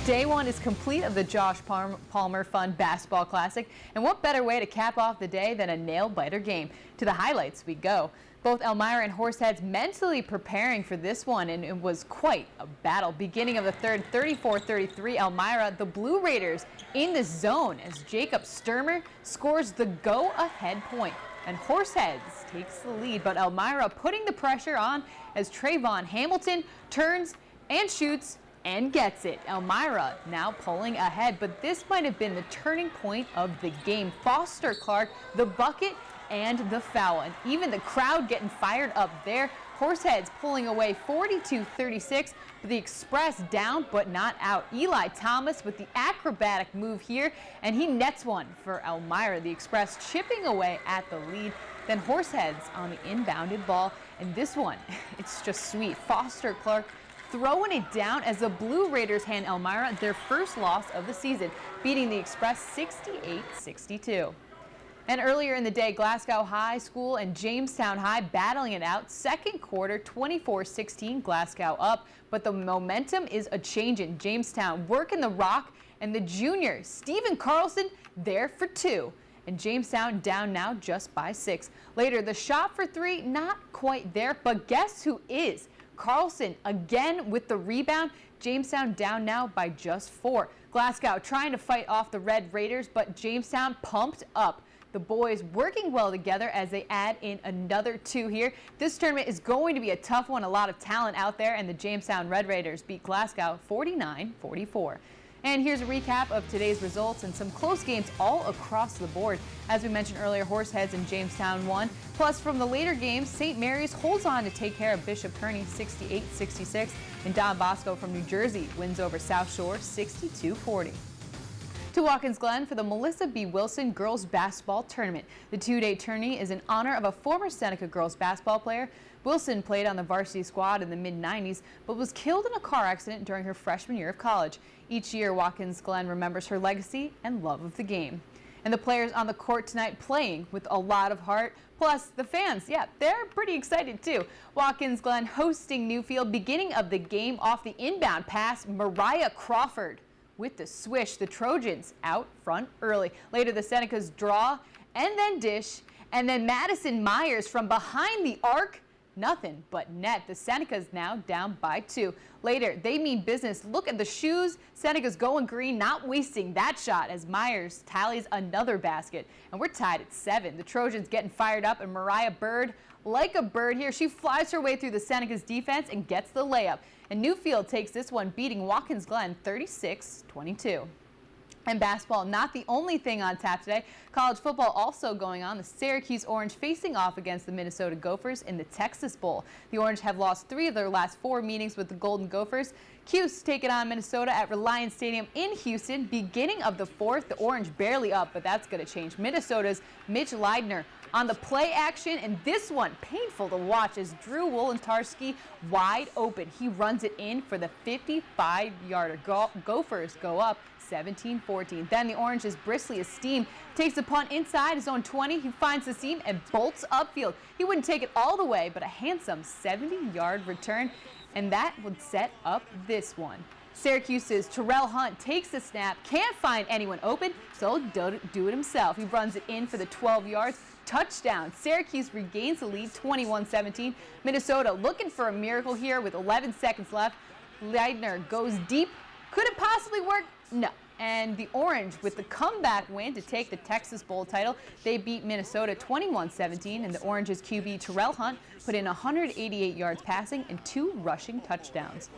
Day one is complete of the Josh Palmer Fun Basketball Classic, and what better way to cap off the day than a nail-biter game? To the highlights we go. Both Elmira and Horseheads mentally preparing for this one, and it was quite a battle. Beginning of the third, 34-33, Elmira, the Blue Raiders in the zone as Jacob Sturmer scores the go-ahead point. And Horseheads takes the lead, but Elmira putting the pressure on as Trayvon Hamilton turns and shoots and gets it. Elmira now pulling ahead, but this might have been the turning point of the game. Foster Clark, the bucket and the foul, and even the crowd getting fired up there. Horseheads pulling away 42-36, but the Express down but not out. Eli Thomas with the acrobatic move here, and he nets one for Elmira. The Express chipping away at the lead. Then Horseheads on the inbounded ball, and this one, it's just sweet. Foster Clark throwing it down as the Blue Raiders hand Elmira their first loss of the season, beating the Express 68-62. And earlier in the day, Glasgow High School and Jamestown High battling it out. Second quarter, 24-16, Glasgow up, but the momentum is a-changing. Jamestown working the rock, and the junior, Stephen Carlson, there for two. And Jamestown down now just by 6. Later, the shot for 3, not quite there, but guess who is? Carlson again with the rebound. Jamestown down now by just 4. Glasgow trying to fight off the Red Raiders, but Jamestown pumped up. The boys working well together as they add in another 2 here. This tournament is going to be a tough one. A lot of talent out there, and the Jamestown Red Raiders beat Glasgow 49-44. And here's a recap of today's results and some close games all across the board. As we mentioned earlier, Horseheads and Jamestown won. Plus, from the later games, St. Mary's holds on to take care of Bishop Kearney 68-66, and Don Bosco from New Jersey wins over South Shore 62-40. To Watkins Glen for the Melissa B. Wilson Girls Basketball Tournament. The 2-day tourney is in honor of a former Seneca girls basketball player. Wilson played on the varsity squad in the mid-90s, but was killed in a car accident during her freshman year of college. Each year, Watkins Glen remembers her legacy and love of the game. And the players on the court tonight playing with a lot of heart. Plus, the fans, yeah, they're pretty excited too. Watkins Glen hosting Newfield, beginning of the game off the inbound pass, Mariah Crawford with the swish. The Trojans out front early. Later, the Senecas draw and then dish, and then Madison Myers from behind the arc. Nothing but net. The Senecas now down by 2. Later, they mean business. Look at the shoes. Senecas going green, not wasting that shot as Myers tallies another basket. And we're tied at 7. The Trojans getting fired up, and Mariah Bird, like a bird here, she flies her way through the Senecas defense and gets the layup. And Newfield takes this one, beating Watkins Glen 36-22. And basketball, not the only thing on tap today. College football also going on. The Syracuse Orange facing off against the Minnesota Gophers in the Texas Bowl. The Orange have lost 3 of their last 4 meetings with the Golden Gophers. Cuse taking on Minnesota at Reliance Stadium in Houston. Beginning of the 4th, the Orange barely up, but that's going to change. Minnesota's Mitch Leidner on the play action, and this one painful to watch as Drew Wolentarski wide open. He runs it in for the 55-yarder. Gophers go up 17-14. Then the Orange's Brisley Esteem takes the punt inside his own 20. He finds the seam and bolts upfield. He wouldn't take it all the way, but a handsome 70-yard return, and that would set up this one. Syracuse's Terrell Hunt takes the snap, can't find anyone open, so do it himself. He runs it in for the 12 yards. Touchdown. Syracuse regains the lead 21-17. Minnesota looking for a miracle here with 11 seconds left. Leidner goes deep. Could it possibly work? No. And the Orange with the comeback win to take the Texas Bowl title. They beat Minnesota 21-17, and the Orange's QB Terrell Hunt put in 188 yards passing and 2 rushing touchdowns.